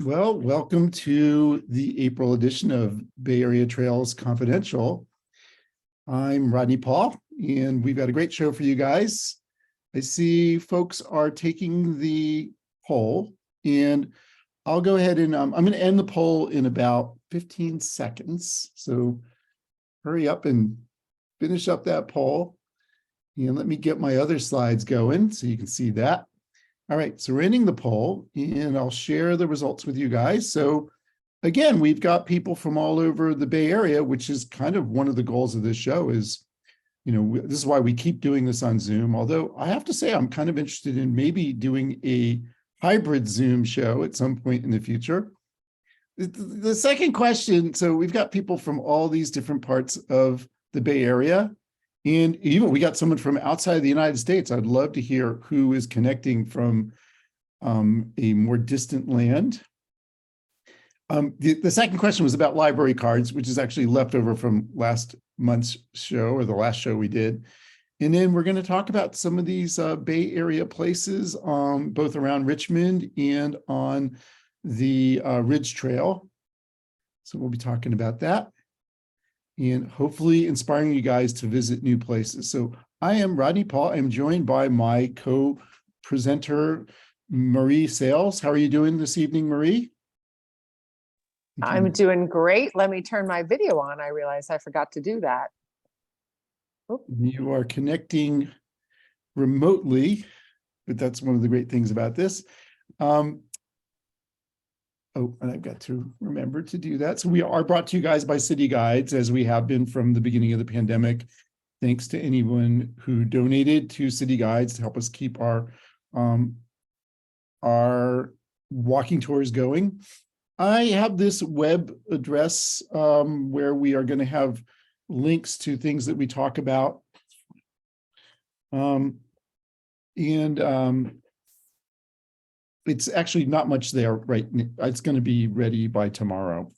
Well, welcome to the April edition of Bay Area Trails Confidential. I'm Rodney Paul, and we've got a great show for you guys. I see folks are taking the poll, and I'll go ahead and I'm going to end the poll in about 15 seconds. So hurry up and finish up that poll. And let me get my other slides going so you can see that. All right, so we're ending the poll, and I'll share the results with you guys. So again, we've got people from all over the Bay Area, which is kind of one of the goals of this show is, this is why we keep doing this on Zoom. Although I have to say, I'm kind of interested in maybe doing a hybrid Zoom show at some point in the future. The second question, so we've got people from all these different parts of the Bay Area. And even we got someone from outside of the United States. I'd love to hear who is connecting from a more distant land. The second question was about library cards, which is actually left over from last month's show or the last show we did. And then we're going to talk about some of these Bay Area places, both around Richmond and on the Ridge Trail. So we'll be talking about that, and hopefully inspiring you guys to visit new places. So I am Rodney Paul. I'm joined by my co-presenter, Marie Sales. How are you doing this evening, Marie? I'm doing great. Let me turn my video on. I realized I forgot to do that. Oop. You are connecting remotely, but that's one of the great things about this. Oh, and I've got to remember to do that. So we are brought to you guys by City Guides, as we have been from the beginning of the pandemic. Thanks to anyone who donated to City Guides to help us keep our walking tours going. I have this web address where we are going to have links to things that we talk about. It's actually not much there right now. It's going to be ready by tomorrow.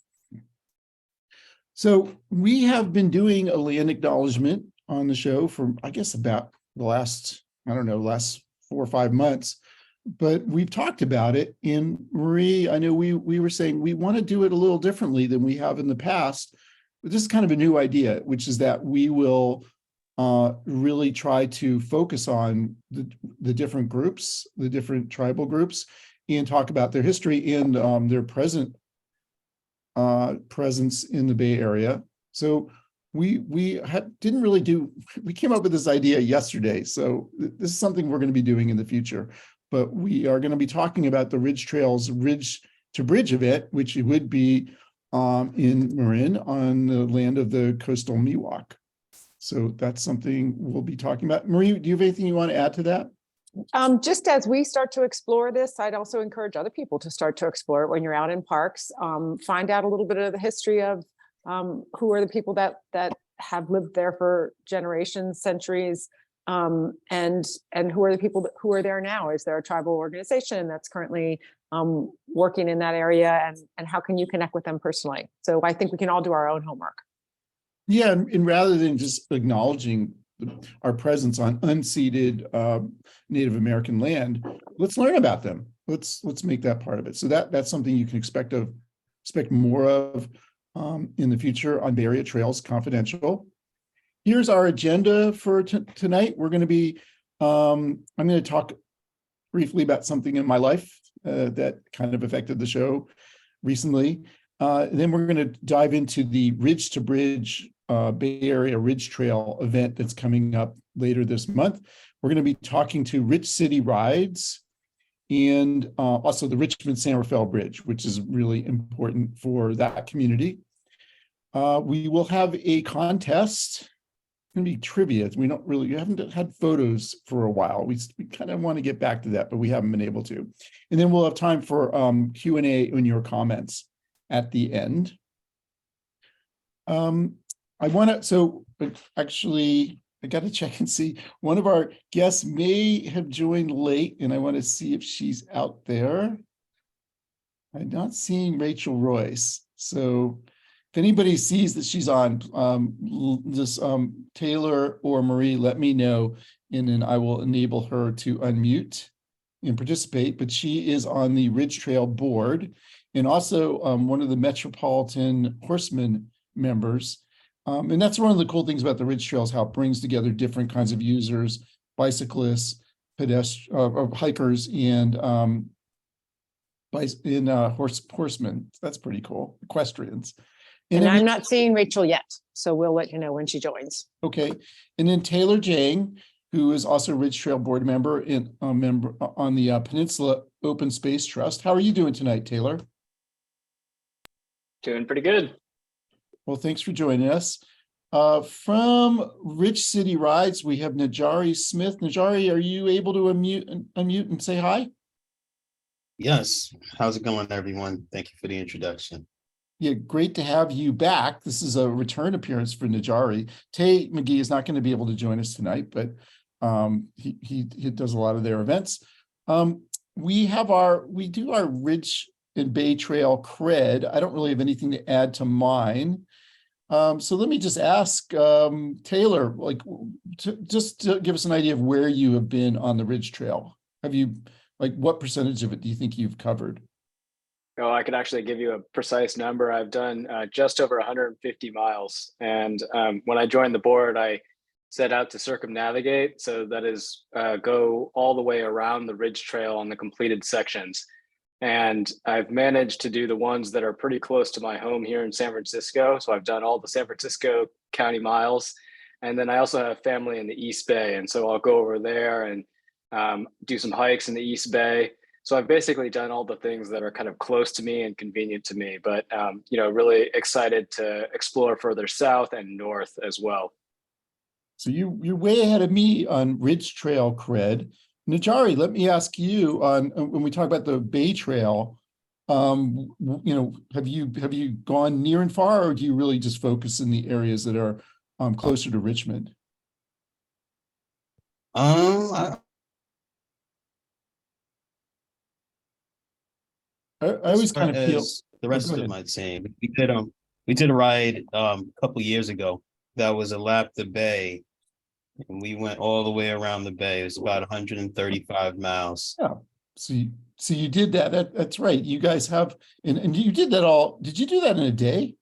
So we have been doing a land acknowledgement on the show for, I guess, about the last 4 or 5 months, but we've talked about it. And Marie, I know we were saying we want to do it a little differently than we have in the past, but this is kind of a new idea, which is that we will really try to focus on the different groups, the different tribal groups, and talk about their history and their presence in the Bay Area. So we didn't really we came up with this idea yesterday. So this is something we're going to be doing in the future, but we are going to be talking about the Ridge Trails Ridge to Bridge event, which would be in Marin on the land of the coastal Miwok. So that's something we'll be talking about. Marie, do you have anything you want to add to that? Just as we start to explore this, I'd also encourage other people to start to explore it when you're out in parks. Find out a little bit of the history of who are the people that have lived there for generations, centuries, and who are the people who are there now. Is there a tribal organization that's currently working in that area, and how can you connect with them personally? So I think we can all do our own homework. Yeah, and rather than just acknowledging our presence on unceded Native American land, let's learn about them. Let's make that part of it. So that's something you can expect more of in the future on Bay Area Trails Confidential. Here's our agenda for tonight. We're going to be, I'm going to talk briefly about something in my life that kind of affected the show recently. Then we're going to dive into the Ridge to Bridge Bay Area Ridge Trail event that's coming up later this month. We're going to be talking to Rich City Rides and also the Richmond-San Rafael Bridge, which is really important for that community. We will have a contest. It's going to be trivia. We haven't had photos for a while. We kind of want to get back to that, but we haven't been able to. And then we'll have time for Q&A and your comments at the end. I got to check and see. One of our guests may have joined late, and I want to see if she's out there. I'm not seeing Rachel Royce. So if anybody sees that she's on, just Taylor or Marie, let me know, and then I will enable her to unmute and participate. But she is on the Ridge Trail board, and also one of the Metropolitan Horsemen members. And that's one of the cool things about the Ridge Trails, how it brings together different kinds of users, bicyclists, hikers, and horsemen. That's pretty cool. Equestrians. And then I'm not seeing Rachel yet, so we'll let you know when she joins. Okay. And then Taylor Jang, who is also Ridge Trail board member and a member on the Peninsula Open Space Trust. How are you doing tonight, Taylor? Doing pretty good. Well, thanks for joining us. From Rich City Rides, we have Najari Smith. Najari, are you able to unmute and say hi? Yes. How's it going, everyone? Thank you for the introduction. Yeah, great to have you back. This is a return appearance for Najari. Tay McGee is not going to be able to join us tonight, but he does a lot of their events. We do our Ridge and Bay Trail cred. I don't really have anything to add to mine. So let me just ask Taylor, just to give us an idea of where you have been on the Ridge Trail. What percentage of it do you think you've covered? Oh, I could actually give you a precise number. I've done just over 150 miles. And when I joined the board, I set out to circumnavigate. So that is go all the way around the Ridge Trail on the completed sections. And I've managed to do the ones that are pretty close to my home here in San Francisco. So I've done all the San Francisco County miles. And then I also have family in the East Bay. And so I'll go over there and do some hikes in the East Bay. So I've basically done all the things that are kind of close to me and convenient to me, but really excited to explore further south and north as well. So you're way ahead of me on Ridge Trail cred. Najari, let me ask you on when we talk about the Bay Trail, have you gone near and far, or do you really just focus in the areas that are closer to Richmond? I always kind of feel the rest of them, I'd say we did a ride a couple years ago that was a lap the bay, and we went all the way around the bay. It was about 135 miles. Yeah. So you did that. That's right. You guys have and you did that all. Did you do that in a day?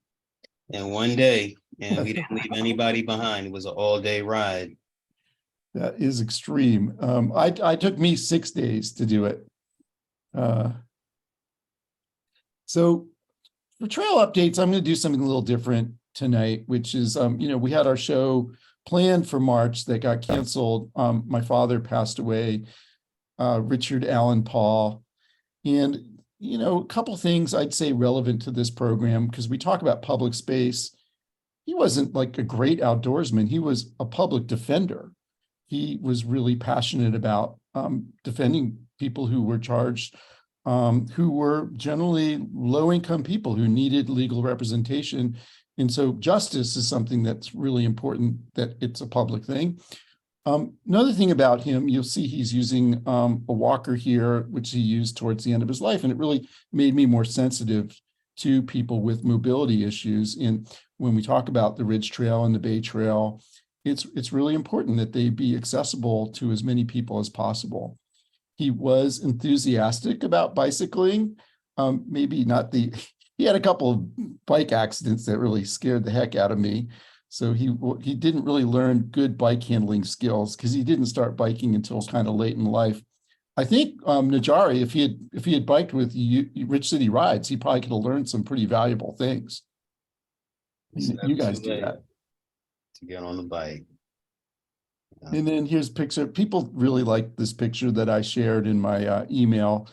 In one day, and we didn't leave anybody behind. It was an all-day ride. That is extreme. I took me 6 days to do it. So for trail updates, I'm going to do something a little different tonight, which is, we had our show planned for March that got canceled. My father passed away, Richard Allen Paul. And, a couple things I'd say relevant to this program, because we talk about public space. He wasn't like a great outdoorsman. He was a public defender. He was really passionate about defending people who were charged, who were generally low-income people who needed legal representation. And so justice is something that's really important, that it's a public thing. Another thing about him, you'll see he's using a walker here, which he used towards the end of his life. And it really made me more sensitive to people with mobility issues. And when we talk about the Ridge Trail and the Bay Trail, it's really important that they be accessible to as many people as possible. He was enthusiastic about bicycling. Maybe not he had a couple of bike accidents that really scared the heck out of me. So he didn't really learn good bike handling skills because he didn't start biking until kind of late in life. I think Najari, if he had biked with Rich City Rides, he probably could have learned some pretty valuable things. You guys do that. To get on the bike. And then here's a picture. People really like this picture that I shared in my email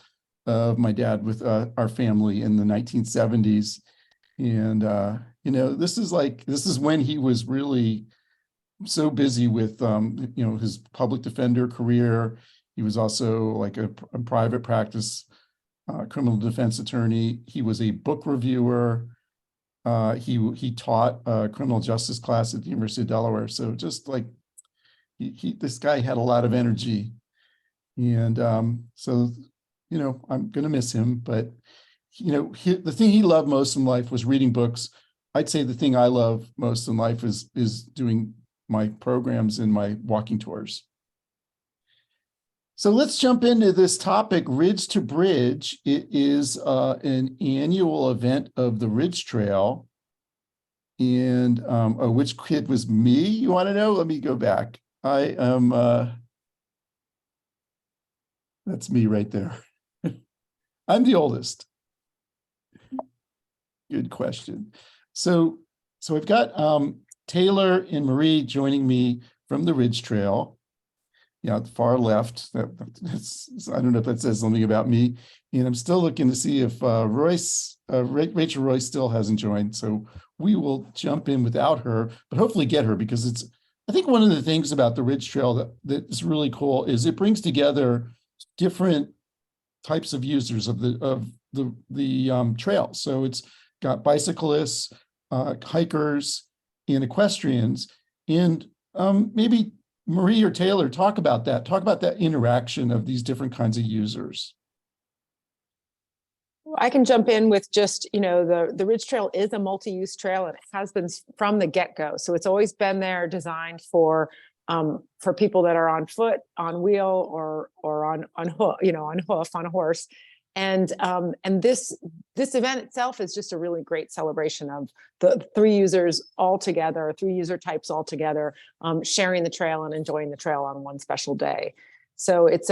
of my dad with our family in the 1970s. And, this is when he was really so busy with, his public defender career. He was also like a private practice criminal defense attorney. He was a book reviewer. He taught a criminal justice class at the University of Delaware. So just like this guy had a lot of energy. And so, I'm going to miss him, but the thing he loved most in life was reading books. I'd say the thing I love most in life is doing my programs and my walking tours. So let's jump into this topic, Ridge to Bridge. It is an annual event of the Ridge Trail. And which kid was me? You want to know? Let me go back. I am, that's me right there. I'm the oldest. Good question. So I've got Taylor and Marie joining me from the Ridge Trail. Yeah, the far left. I don't know if that says something about me. And I'm still looking to see if Rachel Royce still hasn't joined. So we will jump in without her, but hopefully get her, because I think one of the things about the Ridge Trail that is really cool is it brings together different types of users of the trail. So it's got bicyclists, hikers, and equestrians, and maybe Marie or Taylor, talk about that interaction of these different kinds of users. I can jump in with just, the Ridge Trail is a multi-use trail, and it has been from the get-go. So it's always been there, designed for people that are on foot, on wheel, or on hoof, on a horse. And this event itself is just a really great celebration of the three user types all together, sharing the trail and enjoying the trail on one special day. So it's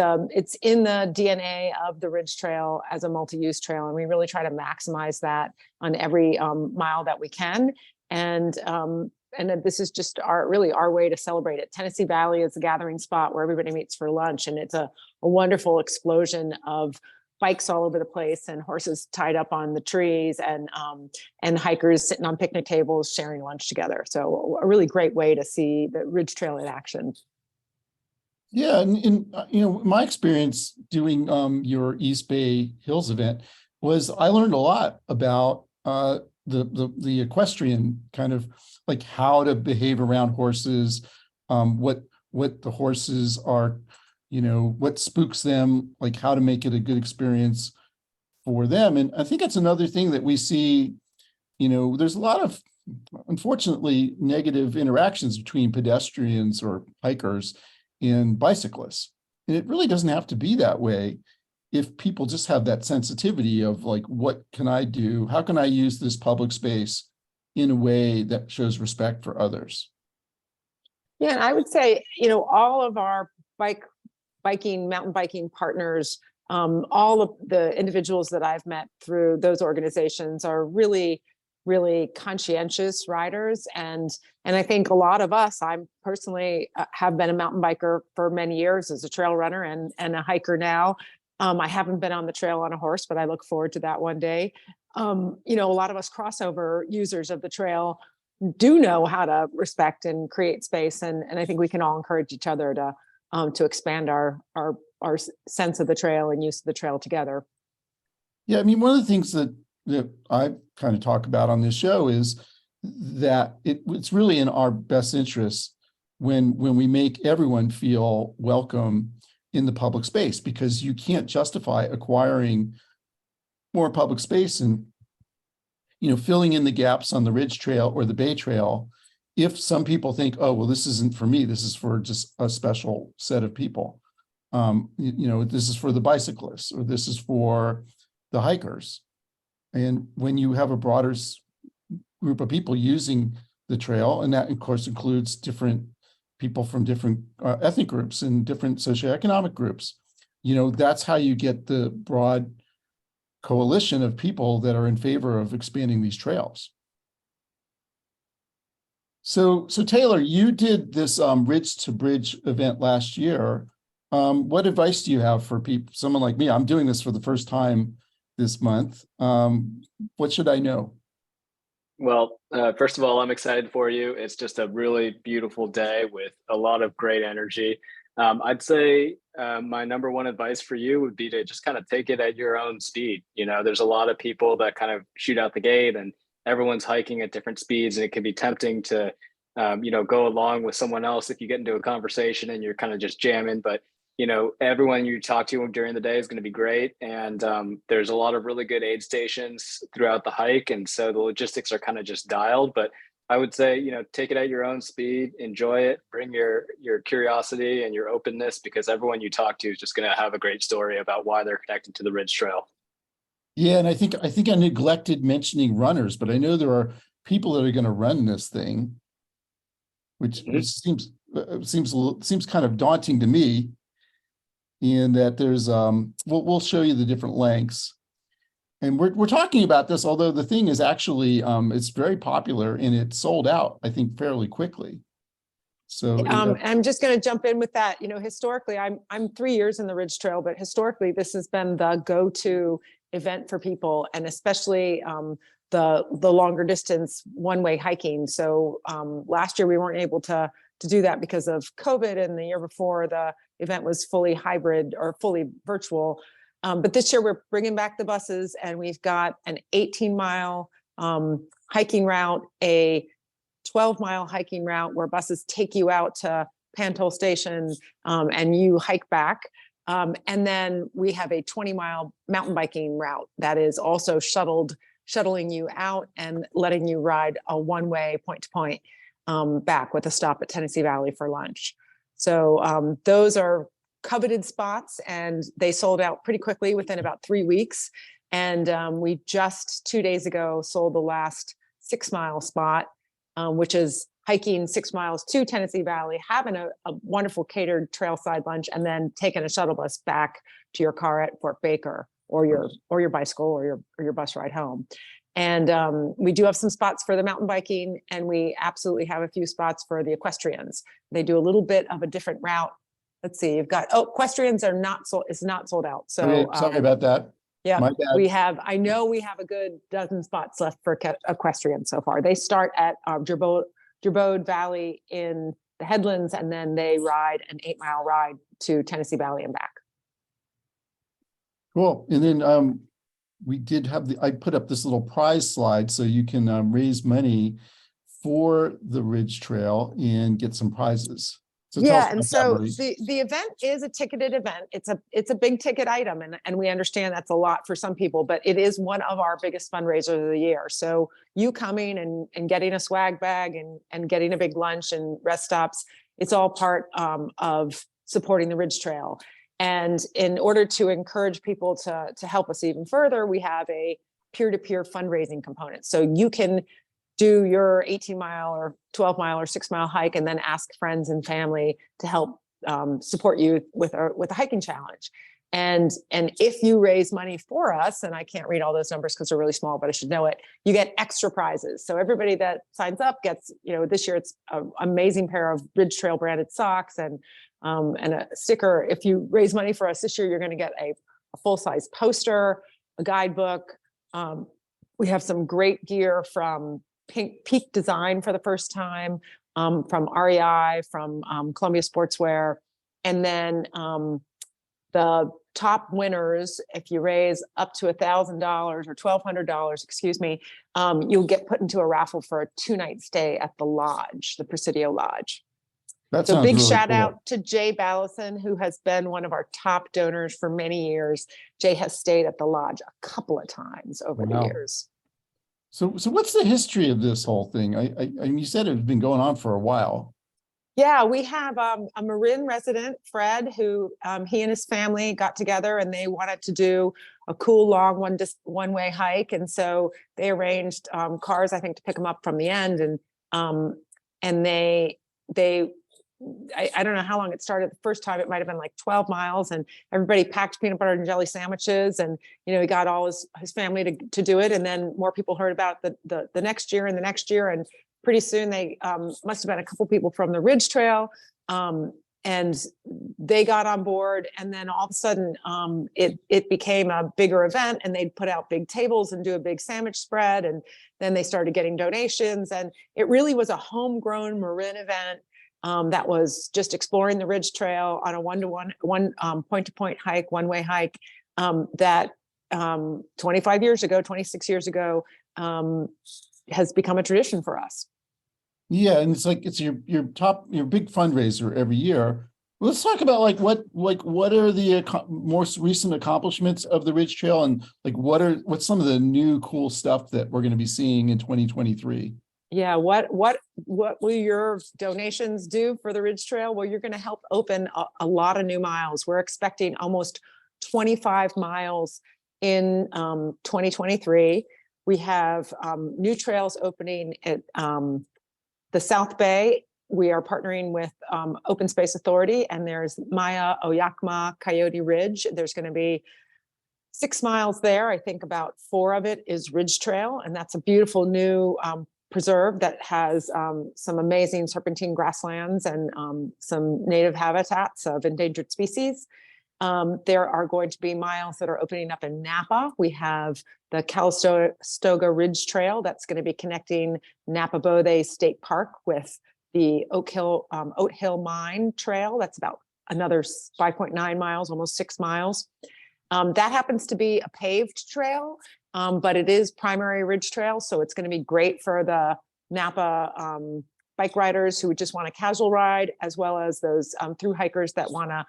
in the DNA of the Ridge Trail as a multi-use trail, and we really try to maximize that on every mile that we can. And this is just our way to celebrate it. Tennessee Valley is a gathering spot where everybody meets for lunch, and it's a wonderful explosion of bikes all over the place, and horses tied up on the trees, and hikers sitting on picnic tables sharing lunch together. So a really great way to see the Ridge Trail in action. Yeah, and my experience doing your East Bay Hills event was I learned a lot about the equestrian, kind of like how to behave around horses, what the horses are, what spooks them, like how to make it a good experience for them. And I think that's another thing that we see, there's a lot of, unfortunately, negative interactions between pedestrians or hikers and bicyclists. And it really doesn't have to be that way if people just have that sensitivity of like, what can I do? How can I use this public space in a way that shows respect for others? Yeah, and I would say, all of our mountain biking partners, all of the individuals that I've met through those organizations are really, really conscientious riders. And I think a lot of us, I'm personally have been a mountain biker for many years as a trail runner and a hiker now. I haven't been on the trail on a horse, but I look forward to that one day. A lot of us crossover users of the trail do know how to respect and create space. And I think we can all encourage each other to expand our sense of the trail and use of the trail together. Yeah, I mean, one of the things that I kind of talk about on this show is that it's really in our best interest when we make everyone feel welcome in the public space, because you can't justify acquiring more public space and filling in the gaps on the Ridge Trail or the Bay Trail if some people think, oh, well, this isn't for me, this is for just a special set of people. This is for the bicyclists, or this is for the hikers. And when you have a broader group of people using the trail, and that of course includes different people from different ethnic groups and different socioeconomic groups, that's how you get the broad coalition of people that are in favor of expanding these trails. So Taylor, you did this Ridge to Bridge event last year. What advice do you have for someone like me? I'm doing this for the first time this month. What should I know? Well, first of all, I'm excited for you. It's just a really beautiful day with a lot of great energy. I'd say my number one advice for you would be to just kind of take it at your own speed. There's a lot of people that kind of shoot out the gate, and everyone's hiking at different speeds, and it can be tempting to, go along with someone else if you get into a conversation and you're kind of just jamming. But everyone you talk to during the day is going to be great. And there's a lot of really good aid stations throughout the hike. And so the logistics are kind of just dialed, but I would say, take it at your own speed, enjoy it, bring your curiosity and your openness, because everyone you talk to is just going to have a great story about why they're connected to the Ridge Trail. Yeah, and I think I neglected mentioning runners, but I know there are people that are going to run this thing, which seems kind of daunting to me. And that there's we'll show you the different lengths. And we're talking about this, although the thing is actually it's very popular and it sold out, I think, fairly quickly. So I'm just going to jump in with that. Historically, I'm 3 years in the Ridge Trail, but historically, this has been the go-to event for people, and especially the longer distance one-way hiking. So last year we weren't able to do that because of COVID, and the year before the event was fully hybrid or fully virtual. But this year we're bringing back the buses, and we've got an 18-mile hiking route, a 12-mile hiking route where buses take you out to Pantoll Station and you hike back. And then we have a 20-mile mountain biking route that is also shuttling you out and letting you ride a one-way point-to-point back with a stop at Tennessee Valley for lunch. So those are coveted spots, and they sold out pretty quickly within about 3 weeks. And we just 2 days ago sold the last 6-mile spot, which is hiking 6 miles to Tennessee Valley, having a wonderful catered trailside lunch, and then taking a shuttle bus back to your car at Fort Baker, or your bicycle, or your bus ride home. And we do have some spots for the mountain biking, and we absolutely have a few spots for the equestrians. They do a little bit of a different route. Let's see, you've got, equestrians are not sold, it's not sold out. So okay, sorry about that. Yeah, My bad. I know we have a good dozen spots left for equestrians so far. They start at Gerbode Valley in the Headlands, and then they ride an 8-mile ride to Tennessee Valley and back. Cool. And then we did have I put up this little prize slide so you can raise money for the Ridge Trail and get some prizes. So yeah, and so the event is a ticketed event. It's a big ticket item, and we understand that's a lot for some people, but it is one of our biggest fundraisers of the year. So you coming and getting a swag bag and getting a big lunch and rest stops, it's all part of supporting the Ridge Trail. And in order to encourage people to help us even further, we have a peer-to-peer fundraising component. So you can do your 18-mile or 12-mile or 6-mile hike, and then ask friends and family to help support you with a hiking challenge. And if you raise money for us, and I can't read all those numbers because they're really small, but I should know it, you get extra prizes. So everybody that signs up gets, this year it's an amazing pair of Ridge Trail branded socks and a sticker. If you raise money for us this year, you're going to get a full-size poster, a guidebook. We have some great gear from Peak Design for the first time, from REI, from Columbia Sportswear. And then the top winners, if you raise up to $1,000 or $1,200, excuse me, you'll get put into a raffle for a 2-night stay at the lodge, the Presidio Lodge. So big really shout cool. out to Jay Ballison, who has been one of our top donors for many years. Jay has stayed at the lodge a couple of times over the years. So what's the history of this whole thing? I you said it's been going on for a while. Yeah, we have a Marin resident, Fred, who he and his family got together and they wanted to do a cool long one-way hike, and so they arranged cars, I think, to pick them up from the end, and they I don't know how long it started. The first time it might have been like 12 miles, and everybody packed peanut butter and jelly sandwiches, and he got all his family to do it, and then more people heard about the next year and the next year, and pretty soon they must have been a couple people from the Ridge Trail, and they got on board, and then all of a sudden it became a bigger event, and they'd put out big tables and do a big sandwich spread, and then they started getting donations, and it really was a homegrown Marin event. That was just exploring the Ridge Trail on a one point-to-point hike, one-way hike, that 25 years ago, 26 years ago, has become a tradition for us. Yeah, and it's your big fundraiser every year. Let's talk about what are the most recent accomplishments of the Ridge Trail, and what's some of the new cool stuff that we're going to be seeing in 2023. Yeah, what will your donations do for the Ridge Trail? Well, you're going to help open a lot of new miles. We're expecting almost 25 miles in 2023. We have new trails opening at the South Bay. We are partnering with Open Space Authority, and there's Maya Oyakma Coyote Ridge. There's going to be 6 miles there. I think about 4 of it is Ridge Trail, and that's a beautiful new preserve that has some amazing serpentine grasslands and some native habitats of endangered species. There are going to be miles that are opening up in Napa. We have the Calistoga Ridge Trail that's going to be connecting Napa Bodie State Park with the Oat Hill Mine Trail. That's about another 5.9 miles, almost 6 miles. That happens to be a paved trail, but it is primary ridge trail. So it's going to be great for the Napa bike riders who just want a casual ride, as well as those through hikers that want to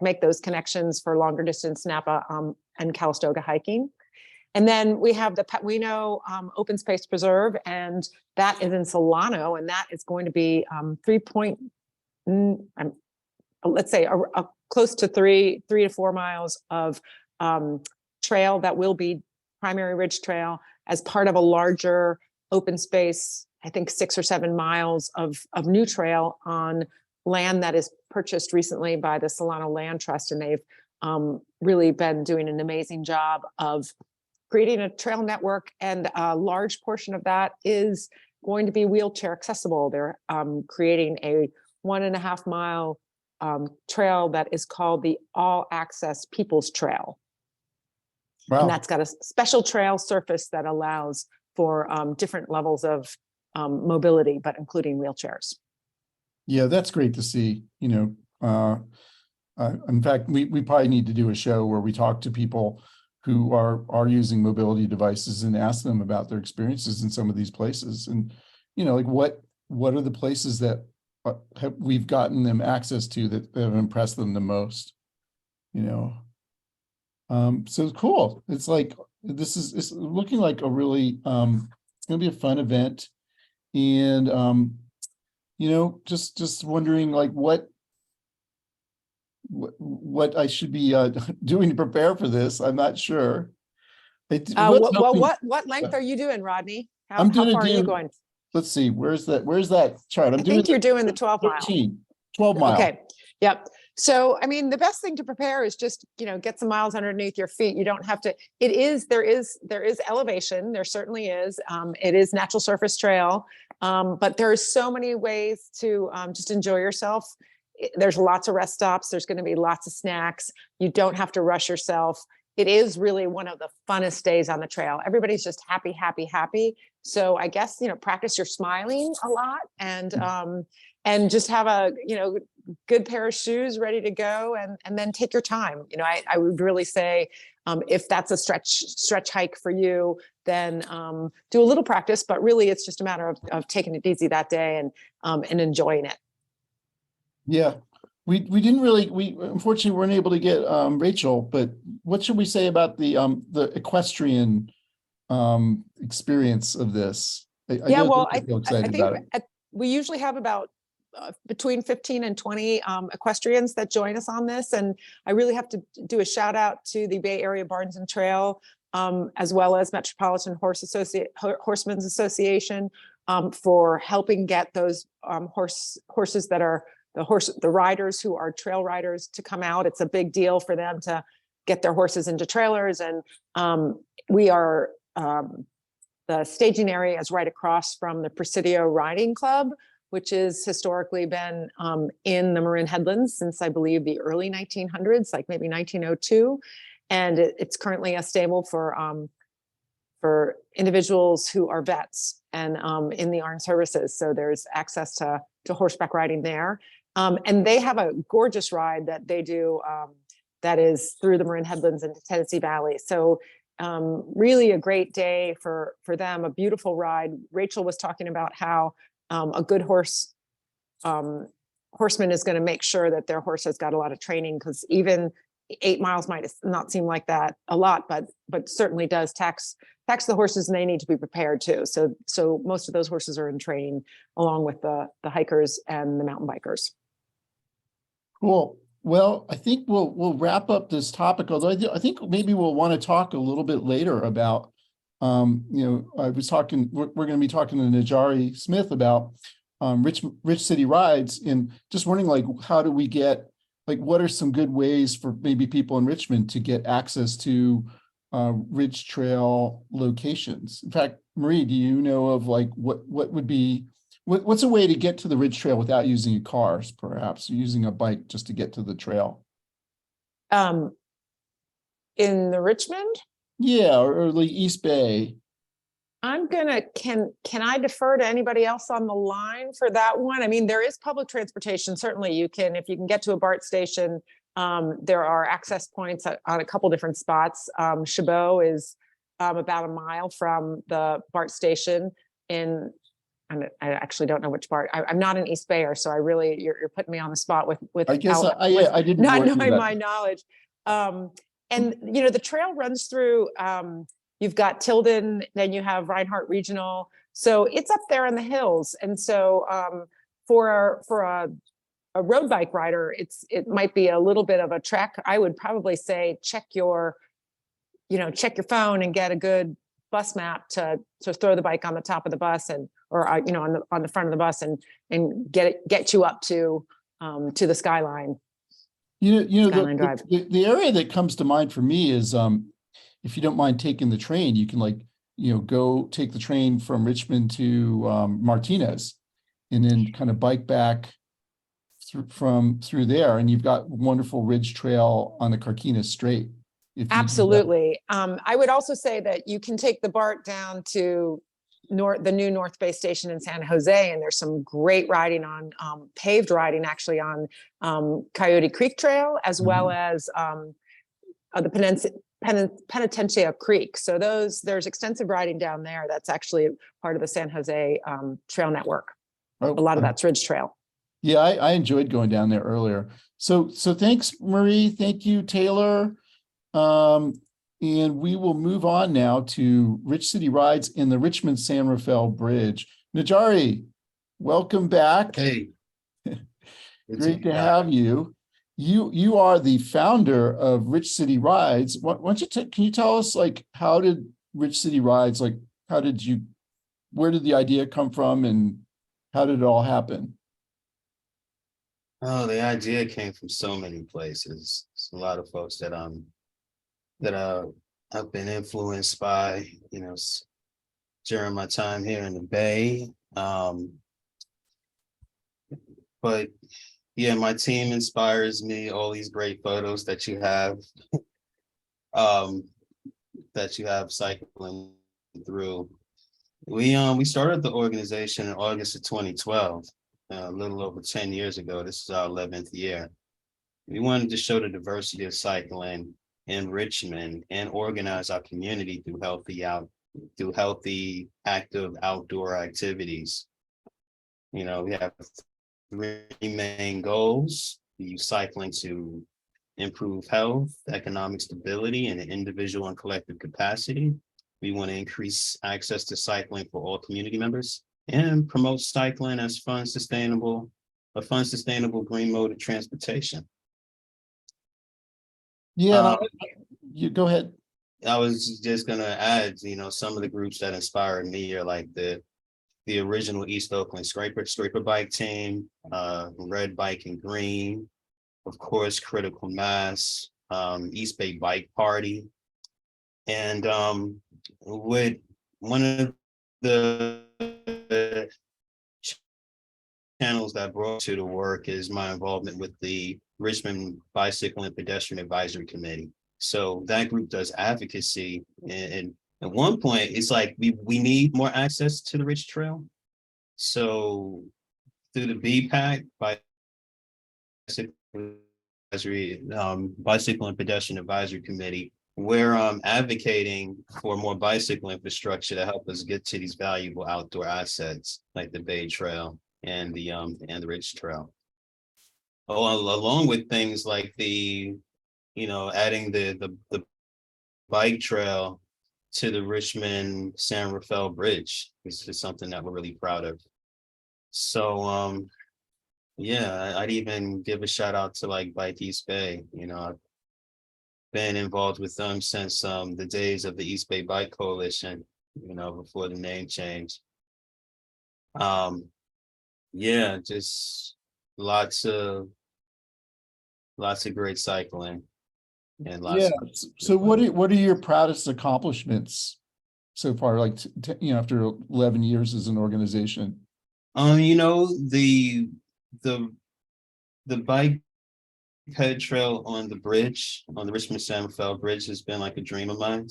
make those connections for longer distance Napa and Calistoga hiking. And then we have the Petuino Open Space Preserve, and that is in Solano, and that is going to be let's say close to 3 to 4 miles of trail that will be primary ridge trail as part of a larger open space, I think 6 or 7 miles of new trail on land that is purchased recently by the Solano Land Trust. And they've really been doing an amazing job of creating a trail network. And a large portion of that is going to be wheelchair accessible. They're creating a 1.5 mile trail that is called the All Access People's Trail. Wow. And that's got a special trail surface that allows for different levels of mobility, but including wheelchairs. Yeah, that's great to see. You know, in fact, we probably need to do a show where we talk to people who are using mobility devices and ask them about their experiences in some of these places. And, you know, like what are the places that we've gotten them access to that have impressed them the most, you know? So it's cool. It's like, it's looking like a really, it's gonna be a fun event. And, you know, just wondering like what I should be doing to prepare for this. I'm not sure. What length are you doing, Rodney? How far are you going? Let's see, where's that chart? I think you're doing the 12 mile. 12 mile. Okay. Yep. So, I mean, the best thing to prepare is just, you know, get some miles underneath your feet. You don't have to, there is elevation. There certainly is. It is natural surface trail. But there's so many ways to just enjoy yourself. There's lots of rest stops. There's going to be lots of snacks. You don't have to rush yourself. It is really one of the funnest days on the trail. Everybody's just happy, happy, happy. So I guess, you know, practice your smiling a lot and just have a, you know, good pair of shoes ready to go and then take your time. You know, I would really say if that's a stretch hike for you, then do a little practice, but really it's just a matter of taking it easy that day and enjoying it. Yeah. We didn't really, we unfortunately weren't able to get Rachel, but what should we say about the equestrian experience of this? I feel excited about it. We usually have about between 15 and 20 equestrians that join us on this. And I really have to do a shout out to the Bay Area Barns and Trail, as well as Metropolitan Horsemen's Association for helping get those horses that are the riders who are trail riders to come out. It's a big deal for them to get their horses into trailers. And we are, the staging area is right across from the Presidio Riding Club, which has historically been in the Marin Headlands since I believe the early 1900s, like maybe 1902. And it's currently a stable for individuals who are vets and in the armed services. So there's access to horseback riding there. And they have a gorgeous ride that they do that is through the Marin Headlands into Tennessee Valley. So really a great day for them, a beautiful ride. Rachel was talking about how a good horseman is going to make sure that their horse has got a lot of training, because even 8 miles might not seem like that a lot, but certainly does tax tax the horses and they need to be prepared too. So most of those horses are in training along with the hikers and the mountain bikers. Cool. Well, I think we'll wrap up this topic, although I think maybe we'll want to talk a little bit later about, I was talking, we're going to be talking to Najari Smith about Rich City Rides, and just wondering, like, how do we get, like, what are some good ways for maybe people in Richmond to get access to Ridge Trail locations? In fact, Marie, do you know of, like, what would be, what's a way to get to the Ridge Trail without using a car, perhaps using a bike just to get to the trail? In the Richmond? Yeah, or the East Bay. Can I defer to anybody else on the line for that one? I mean, there is public transportation. Certainly you can, if you can get to a BART station, there are access points on a couple different spots. Chabot is about a mile from the BART station I actually don't know which BART. I'm not an East Bayer, so you're putting me on the spot with I guess I didn't not work knowing that. my knowledge. And the trail runs through, you've got Tilden, then you have Reinhardt Regional. So it's up there in the hills. And so for a road bike rider, it might be a little bit of a trek. I would probably say check your phone and get a good bus map to throw the bike on the top of the bus or on the front of the bus and get you up to the skyline. Skyline Drive. The area that comes to mind for me is if you don't mind taking the train, you can go take the train from Richmond to Martinez and then kind of bike back through there, and you've got wonderful Ridge Trail on the Carquinez Strait. Absolutely. I would also say that you can take the BART down to the new North Bay station in San Jose, and there's some great riding on paved riding actually on Coyote Creek Trail, as well as the Penitencia Creek. So there's extensive riding down there. That's actually part of the San Jose trail network. A lot of that's Ridge Trail. Yeah, I enjoyed going down there earlier. So thanks, Marie. Thank you, Taylor. And we will move on now to Rich City Rides in the Richmond San Rafael Bridge. Najari, welcome back. Hey. Great to have you. You are the founder of Rich City Rides. Can you tell us, like, how did Rich City Rides, like, where did the idea come from and how did it all happen? Oh, the idea came from so many places. It's a lot of folks that I've been influenced by, during my time here in the Bay. But yeah, my team inspires me. All these great photos that you have, cycling through. We started the organization in August of 2012, a little over 10 years ago. This is our 11th year. We wanted to show the diversity of cycling in Richmond and organize our community through healthy, active outdoor activities. We have 3 main goals. We use cycling to improve health, economic stability, and individual and collective capacity. We want to increase access to cycling for all community members and promote cycling as a fun, sustainable green mode of transportation. Yeah, you go ahead. I was just gonna add, some of the groups that inspired me are like the original East Oakland Scraper Bike Team, Red Bike and Green, of course, Critical Mass, East Bay Bike Party, and with one of the channels that brought to the work is my involvement with the Richmond Bicycle and Pedestrian Advisory Committee. So that group does advocacy, and at one point it's like we need more access to the Ridge Trail. So through the BPAC, Bicycle and Pedestrian Advisory Committee, we're advocating for more bicycle infrastructure to help us get to these valuable outdoor assets like the Bay Trail and the Ridge Trail. Along with things like adding the bike trail to the Richmond San Rafael Bridge. It's just something that we're really proud of. So yeah, I'd even give a shout out to like Bike East Bay. You know, I've been involved with them since the days of the East Bay Bike Coalition, you know, before the name change. Yeah, just lots of great cycling and Yeah. lots of So what are your proudest accomplishments so far, like, you know, after 11 years as an organization? you know, the bike ped trail on the bridge, on the Richmond San Rafael Bridge, has been like a dream of mine.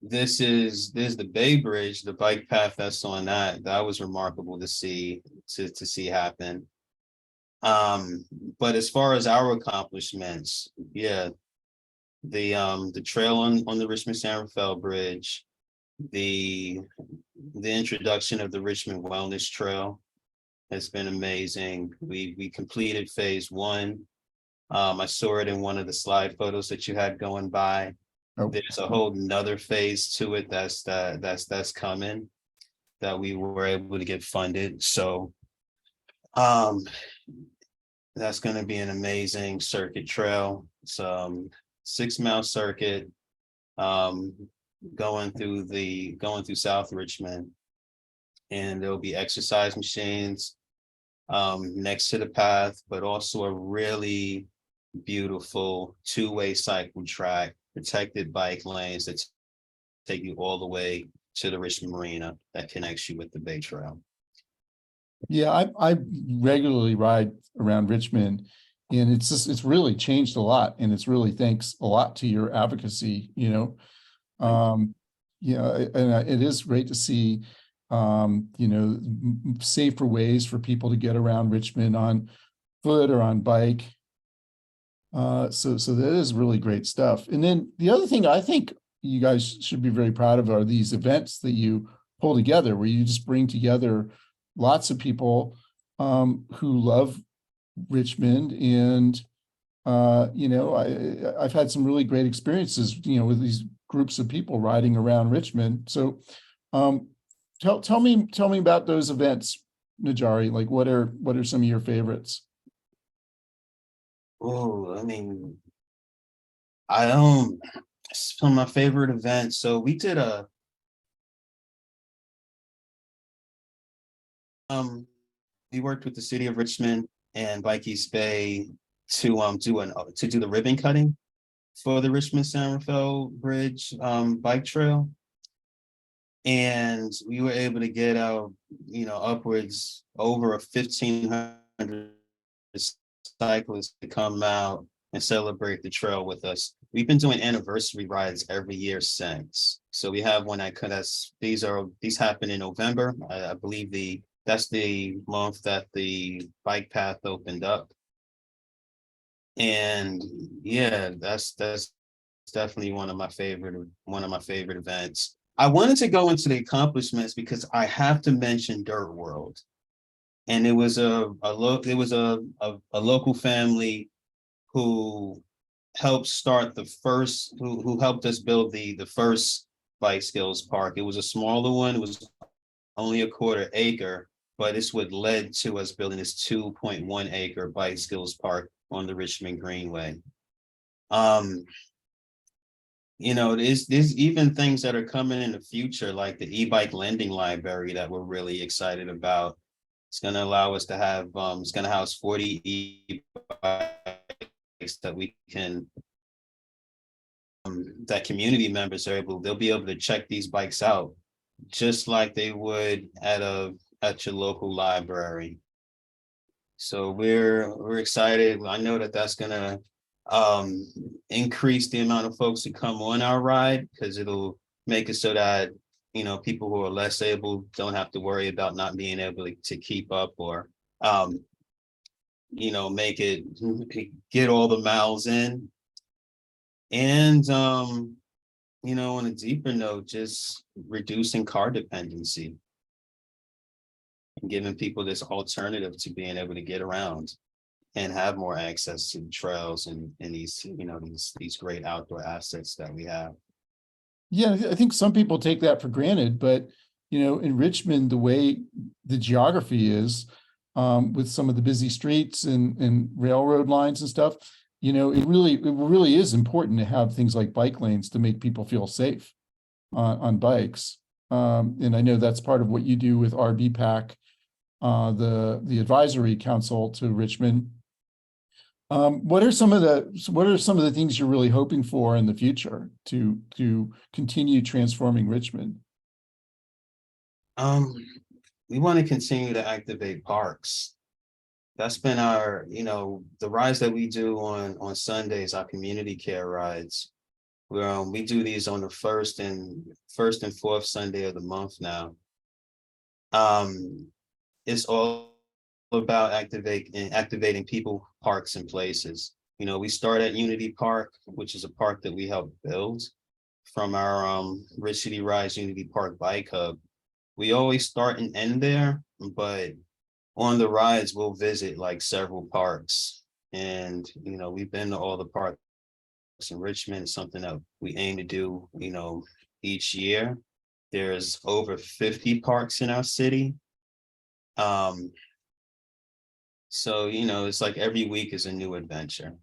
This is the Bay Bridge, the bike path that's on that. That was remarkable to see happen. But as far as our accomplishments, yeah, the trail on the Richmond San Rafael Bridge, the introduction of the Richmond Wellness Trail has been amazing. We completed phase 1. I saw it in one of the slide photos that you had going by. Oh, There's a whole nother phase to it that's coming, that we were able to get funded. So that's going to be an amazing circuit trail. It's 6-mile circuit going through South Richmond, and there'll be exercise machines next to the path, but also a really beautiful 2-way cycle track, protected bike lanes that take you all the way to the Richmond Marina that connects you with the Bay Trail. yeah, I regularly ride around Richmond, and it's really changed a lot, and it's really thanks a lot to your advocacy, you know. Yeah, and it is great to see, you know, safer ways for people to get around Richmond on foot or on bike. So that is really great stuff. And then the other thing I think you guys should be very proud of are these events that you pull together, where you just bring together lots of people who love Richmond. And you know, I've had some really great experiences, you know, with these groups of people riding around Richmond. So tell me about those events, Najari. Like, what are some of your favorites? Oh, I mean, some of my favorite events. So we did we worked with the city of Richmond and Bike East Bay to do the ribbon cutting for the Richmond San Rafael Bridge bike trail. And we were able to get out, you know, upwards over 1,500 cyclists to come out and celebrate the trail with us. We've been doing anniversary rides every year since. So we have one these happen in November. I believe that's the month that the bike path opened up. And yeah, that's definitely one of my favorite events. I wanted to go into the accomplishments because I have to mention Dirt World. And it was a local family who helped start who helped us build the first bike skills park. It was a smaller one. It was only a 1/4 acre, but it's what led to us building this 2.1 acre bike skills park on the Richmond Greenway. You know, there's even things that are coming in the future, like the e-bike lending library that we're really excited about. It's going to allow us to have, it's going to house 40 e-bikes that we can, that community members they'll be able to check these bikes out, just like they would at your local library. So we're excited. I know that's going to increase the amount of folks who come on our ride, because it'll make it so that, you know, people who are less able don't have to worry about not being able to keep up, or you know, get all the miles in. And you know, on a deeper note, just reducing car dependency and giving people this alternative to being able to get around. and have more access to trails and these, these great outdoor assets that we have. Yeah, I think some people take that for granted, but in Richmond, the way the geography is, with some of the busy streets and railroad lines and stuff, it really is important to have things like bike lanes to make people feel safe on bikes. And I know that's part of what you do with RBPAC, the advisory council to Richmond. What are some of the things you're really hoping for in the future to continue transforming Richmond? We want to continue to activate parks. That's been our, the rides that we do on Sundays, our community care rides. We do these on the first and fourth Sunday of the month now. It's all about activating people, parks, and places. We start at Unity Park, which is a park that we helped build from our Rich City Rides Unity Park Bike Hub. We always start and end there, but on the rides, we'll visit like several parks. And, we've been to all the parks in Richmond. It's something that we aim to do, each year. There's over 50 parks in our city. So, it's like every week is a new adventure.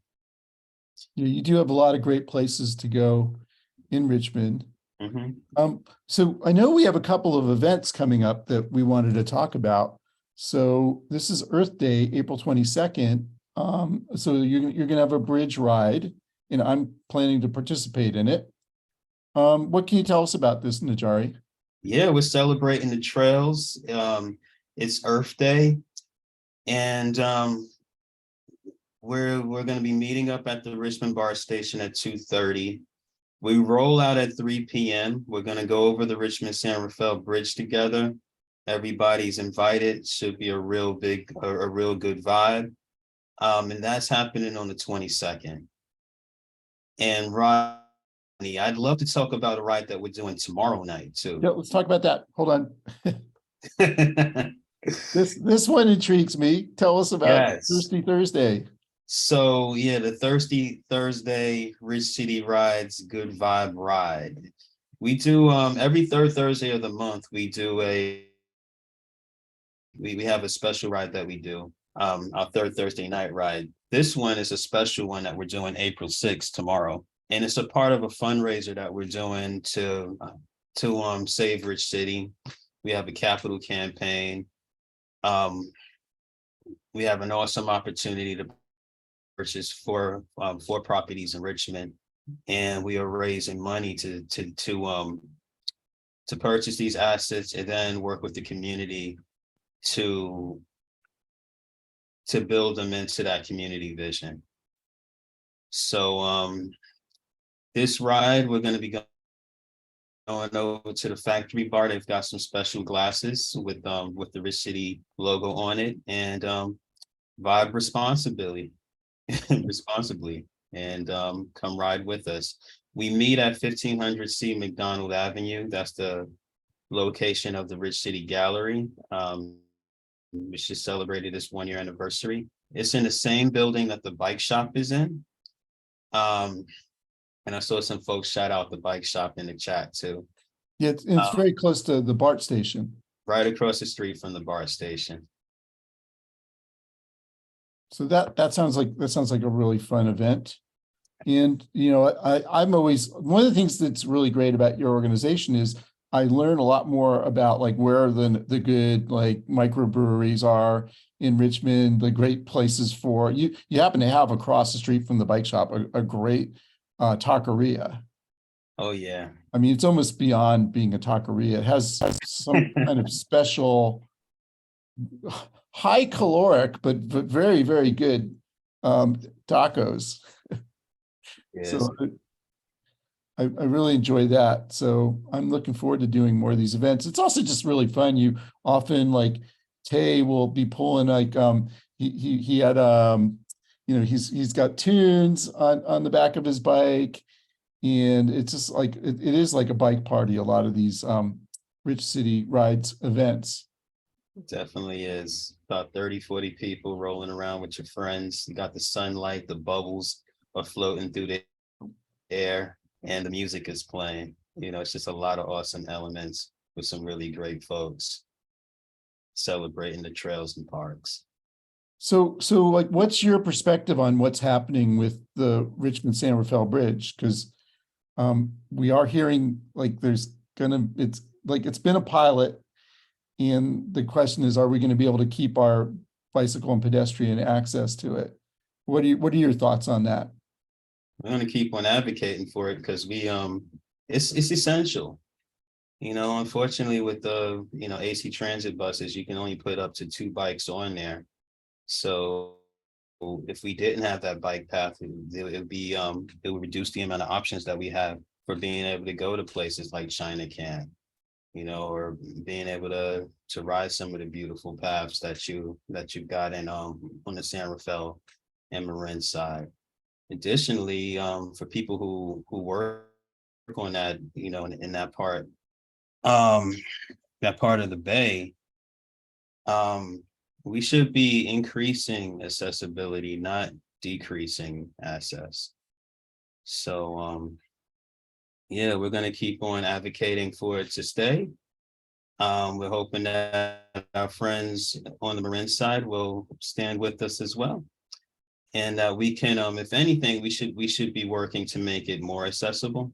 You do have a lot of great places to go in Richmond. Mm-hmm. So I know we have a couple of events coming up that we wanted to talk about. So this is Earth Day, April 22nd. So you're going to have a bridge ride, and I'm planning to participate in it. What can you tell us about this, Najari? Yeah, we're celebrating the trails. It's Earth Day, and we're going to be meeting up at the Richmond BART station at 2:30. We roll out at 3 p.m. We're going to go over the Richmond San Rafael Bridge together. Everybody's invited. Should be a real good vibe. And that's happening on the 22nd. And Rodney, I'd love to talk about a ride that we're doing tomorrow night too. Yeah, let's talk about that. Hold on. This one intrigues me. Tell us about Thirsty Thursday. So yeah, the Thirsty Thursday Rich City Rides Good Vibe Ride. We do every third Thursday of the month. We do we have a special ride that we do, our third Thursday night ride. This one is a special one that we're doing April 6th tomorrow, and it's a part of a fundraiser that we're doing to save Rich City. We have a capital campaign. We have an awesome opportunity to purchase four properties in Richmond, and we are raising money to purchase these assets and then work with the community to build them into that community vision. So this ride, we're going to be going over to the factory bar. They've got some special glasses with the Rich City logo on it, and vibe responsibly and come ride with us. We meet at 1500 C McDonald Avenue. That's the location of the Rich City Gallery, which just celebrated its 1-year anniversary. It's in the same building that the bike shop is in. And I saw some folks shout out the bike shop in the chat too. Yeah, it's very close to the BART station. Right across the street from the BART station. So that sounds like a really fun event. And I'm always, one of the things that's really great about your organization is I learn a lot more about like where the good like microbreweries are in Richmond, the great places for you. You happen to have across the street from the bike shop a great taqueria. Oh yeah. I mean, it's almost beyond being a taqueria. It has some kind of special, high caloric, but very, very good tacos. Yes. So I really enjoy that. So I'm looking forward to doing more of these events. It's also just really fun. You often like Tay will be pulling like he had he's got tunes on the back of his bike, and it's just like it is like a bike party, a lot of these Rich City Rides events. Definitely is. About 30, 40 people rolling around with your friends. You got the sunlight, the bubbles are floating through the air, and the music is playing. You know, it's just a lot of awesome elements with some really great folks celebrating the trails and parks. So like, what's your perspective on what's happening with the Richmond San Rafael Bridge? Because we are hearing like it's like it's been a pilot, and the question is, are we going to be able to keep our bicycle and pedestrian access to it? What are your thoughts on that? We're gonna keep on advocating for it because it's essential. You know, unfortunately with the, AC transit buses, you can only put up to 2 bikes on there. So if we didn't have that bike path, it would reduce the amount of options that we have for being able to go to places like China Can, or being able to ride some of the beautiful paths that you've got in on the San Rafael and Marin side. Additionally, for people who work on that, in um, that part of the bay, we should be increasing accessibility, not decreasing access. So, yeah, we're going to keep on advocating for it to stay. We're hoping that our friends on the Marin side will stand with us as well. And we can, if anything, we should be working to make it more accessible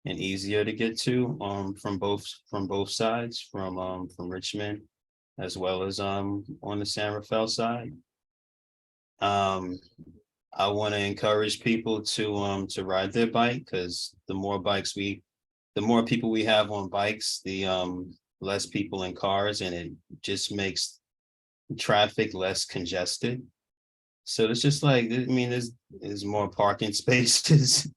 and easier to get to, from both sides, from Richmond, as well as on the San Rafael side. I want to encourage people to ride their bike, because the more people we have on bikes, the less people in cars, and it just makes traffic less congested. So it's just like, I mean, there's more parking spaces.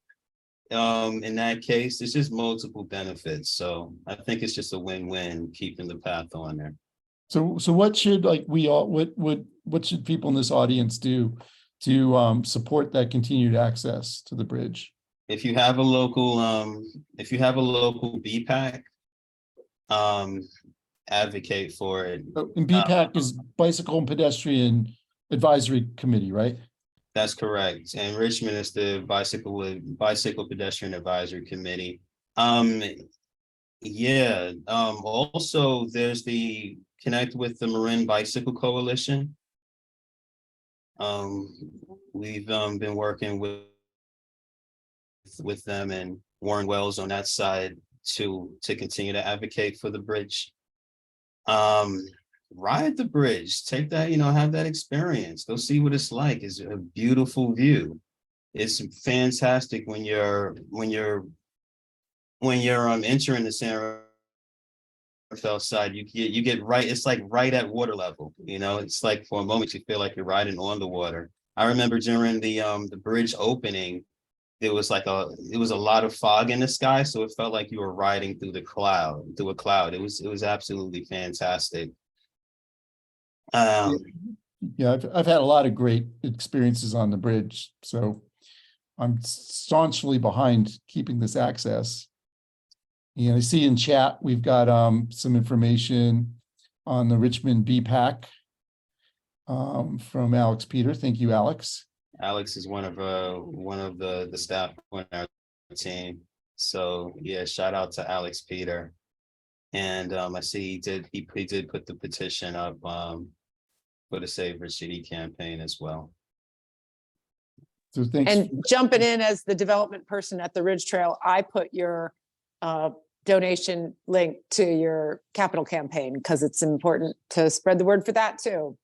In that case, there's just multiple benefits. So I think it's just a win-win keeping the path on there. So what should like we all what should people in this audience do to support that continued access to the bridge? If you have a local BPAC, advocate for it. And BPAC is Bicycle and Pedestrian Advisory Committee, right? That's correct. And Richmond is the Bicycle Pedestrian Advisory Committee. Yeah. Also, there's the Connect with the Marin Bicycle Coalition. We've been working with them and Warren Wells on that side to continue to advocate for the bridge. Ride the bridge, take that, have that experience, go see what it's like. It's a beautiful view. It's fantastic when you're entering the San Rafael side. You get right, it's like right at water level. It's like for a moment you feel like you're riding on the water. I remember during the bridge opening, it was a lot of fog in the sky, so it felt like you were riding through a cloud. It was absolutely fantastic. Yeah, I've had a lot of great experiences on the bridge, so I'm staunchly behind keeping this access. I see in chat we've got some information on the Richmond BPAC from Alex Peter. Thank you, Alex. Alex is one of the staff on our team. So yeah, shout out to Alex Peter. And I see he did put the petition up for the Save Rich City campaign as well. So thanks. And jumping in as the development person at the Ridge Trail, I put your donation link to your capital campaign because it's important to spread the word for that too.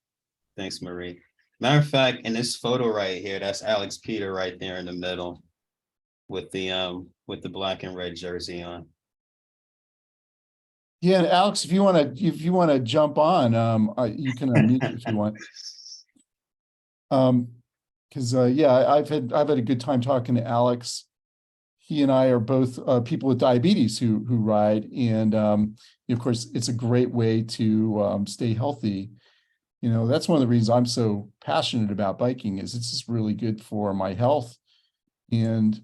Thanks, Marie. Matter of fact, in this photo right here, that's Alex Peter right there in the middle with the black and red jersey on. Yeah, Alex, if you want to jump on, you can unmute if you want. Because yeah, I've had a good time talking to Alex. He and I are both people with diabetes who ride, and of course, it's a great way to stay healthy. That's one of the reasons I'm so passionate about biking, is it's just really good for my health. And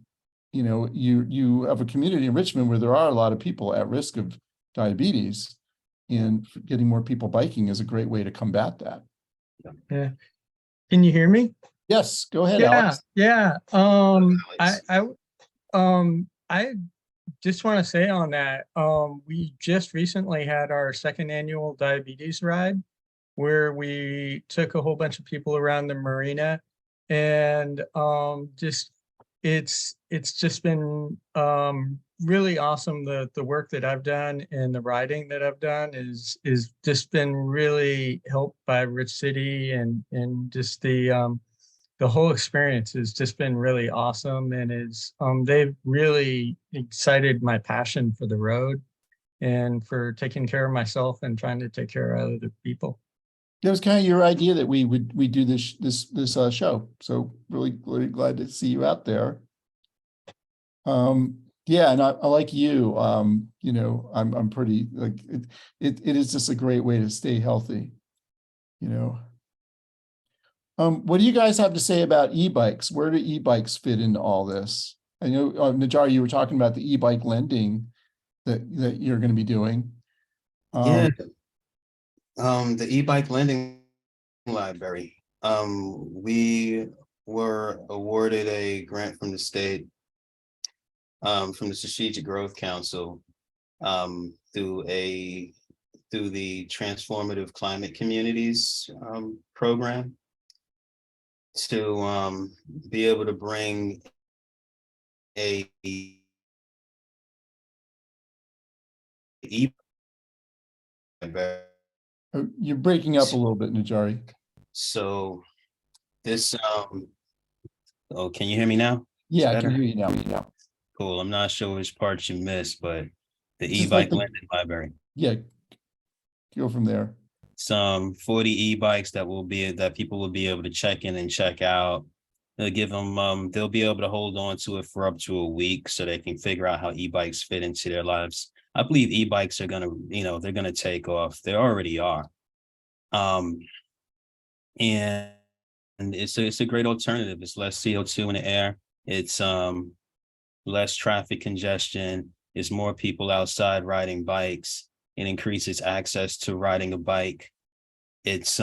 you have a community in Richmond where there are a lot of people at risk of diabetes, and getting more people biking is a great way to combat that. Yeah. Can you hear me? Yes, go ahead, Yeah, Alex. yeah. Alex. I just want to say on that, we just recently had our second annual diabetes ride where we took a whole bunch of people around the marina, and just it's just been really awesome. The work that I've done and the riding that I've done is just been really helped by Rich City, and just the whole experience has just been really awesome, and is they've really excited my passion for the road and for taking care of myself and trying to take care of other people. That was kind of your idea that we do this show. So really, really glad to see you out there. Yeah, and I like you. You know, I'm pretty like it is just a great way to stay healthy, you know. What do you guys have to say about e-bikes? Where do e-bikes fit into all this? I know, Najari, you were talking about the e-bike lending that you're going to be doing. Yeah. The e-bike lending library. We were awarded a grant from the state, from the Strategic Growth Council, through the Transformative Climate Communities program, to be able to bring a e You're breaking up a little bit, Najari. so this oh, can you hear me now? Yeah, I better? can hear you now. Cool. I'm not sure which parts you missed, but the Just like e-bike the- lending library. Yeah, go from there. Some 40 e-bikes that people will be able to check in and check out. They'll give them they'll be able to hold on to it for up to a week so they can figure out how e-bikes fit into their lives. I believe e-bikes are gonna, they're gonna take off. They already are. And it's a great alternative. It's less CO2 in the air. It's less traffic congestion. It's more people outside riding bikes. It increases access to riding a bike. It's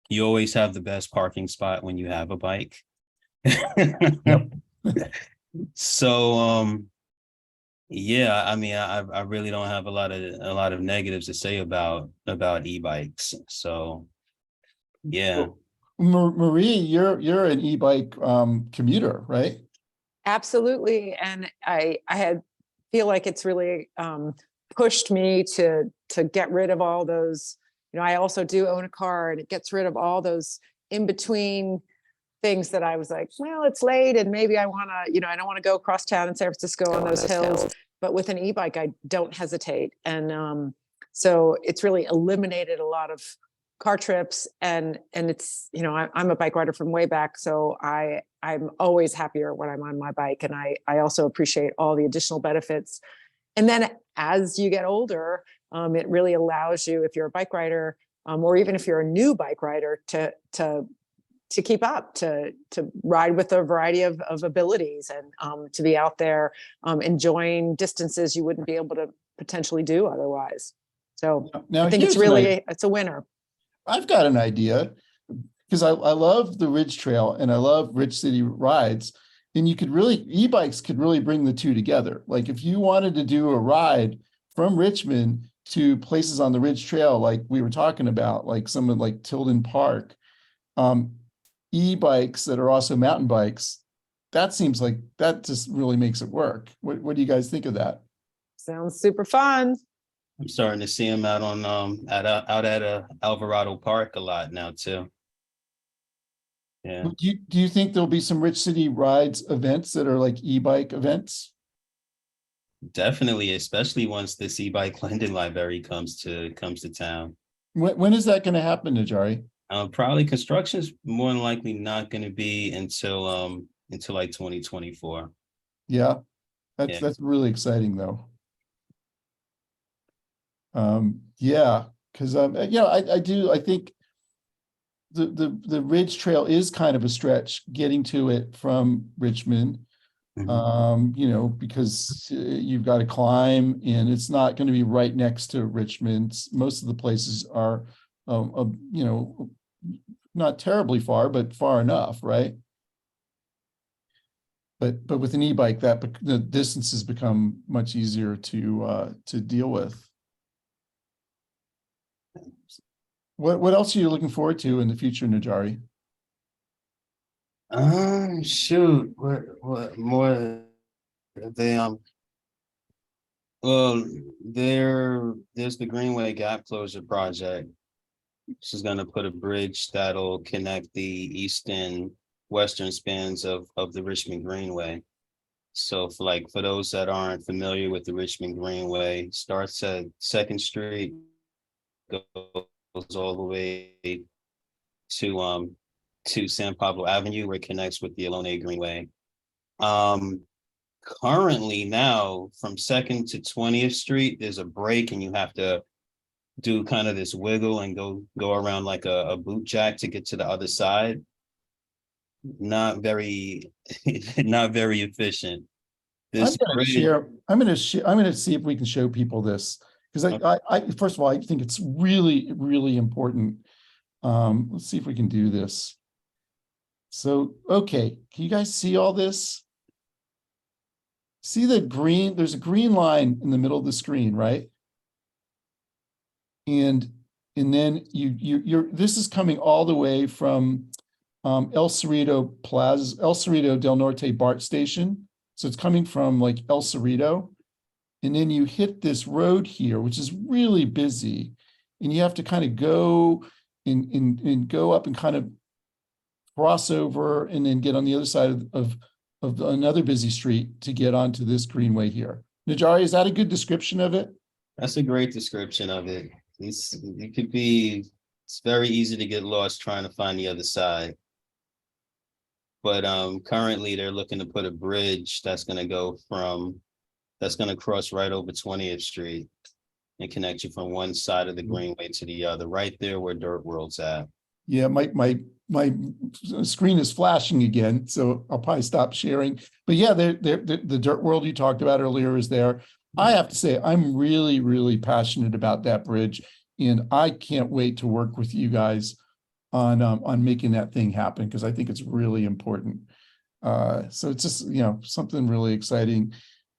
you always have the best parking spot when you have a bike. So yeah, I mean, I really don't have a lot of negatives to say about e-bikes. So yeah. Marie, you're an e-bike commuter, right? Absolutely. And I feel like it's really pushed me to get rid of all those, I also do own a car, and it gets rid of all those in between things that I was like, well, it's late and maybe I want to, I don't want to go across town in San Francisco on those hills. But with an e-bike, I don't hesitate. And so it's really eliminated a lot of car trips, and it's, I'm a bike rider from way back. So I'm always happier when I'm on my bike. And I also appreciate all the additional benefits. And then as you get older, it really allows you, if you're a bike rider, or even if you're a new bike rider, to keep up, to ride with a variety of abilities, and to be out there enjoying distances you wouldn't be able to potentially do otherwise. So Now, I think it's really, it's a winner. I've got an idea, because I love the Ridge Trail and I love Rich City rides. And e-bikes could really bring the two together. Like if you wanted to do a ride from Richmond to places on the Ridge Trail, like we were talking about, like someone like Tilden Park, e-bikes that are also mountain bikes, that seems like that just really makes it work. What do you guys think of that? Sounds super fun. I'm starting to see them out on out at Alvarado Park a lot now too. Yeah. Do you think there'll be some Rich City rides events that are like e-bike events? Definitely, especially once this e-bike lending library comes to town. When is that going to happen, Najari? Probably construction's more than likely not going to be until like 2024. Yeah, Yeah. that's really exciting though. Yeah, because I think the Ridge Trail is kind of a stretch getting to it from Richmond. You know, because you've got to climb and it's not going to be right next to Richmond. Most of the places are, you know, not terribly far, but far enough, right? But with an e-bike, that the distances become much easier to deal with. What else are you looking forward to in the future, Najari? Shoot, what more? They well, there's the Greenway Gap Closure Project. This is going to put a bridge that'll connect the eastern western spans of the Richmond Greenway. So for those that aren't familiar with the Richmond Greenway, starts at 2nd Street, goes all the way to San Pablo Avenue, where it connects with the Alone Greenway. Currently now from 2nd to 20th Street, there's a break and you have to do kind of this wiggle and go around like a boot jack to get to the other side. Not very not very efficient. I'm going to see if we can show people this, because I first of all, I think it's really, really important. Let's see if we can do this. So, okay, can you guys see all this? See the green, there's a green line in the middle of the screen, right? And then this is coming all the way from El Cerrito del Norte BART station. So it's coming from like El Cerrito. And then you hit this road here, which is really busy. And you have to kind of go and go up and kind of cross over and then get on the other side of another busy street to get onto this greenway here. Najari, is that a good description of it? That's a great description of it. It's very easy to get lost trying to find the other side. But currently they're looking to put a bridge that's going to cross right over 20th Street and connect you from one side of the greenway to the other, right there where Dirt World's at. Yeah, my screen is flashing again, so I'll probably stop sharing. But yeah, the Dirt World you talked about earlier is there. I have to say, I'm really, really passionate about that bridge, and I can't wait to work with you guys on making that thing happen, because I think it's really important. So it's just, you know, something really exciting.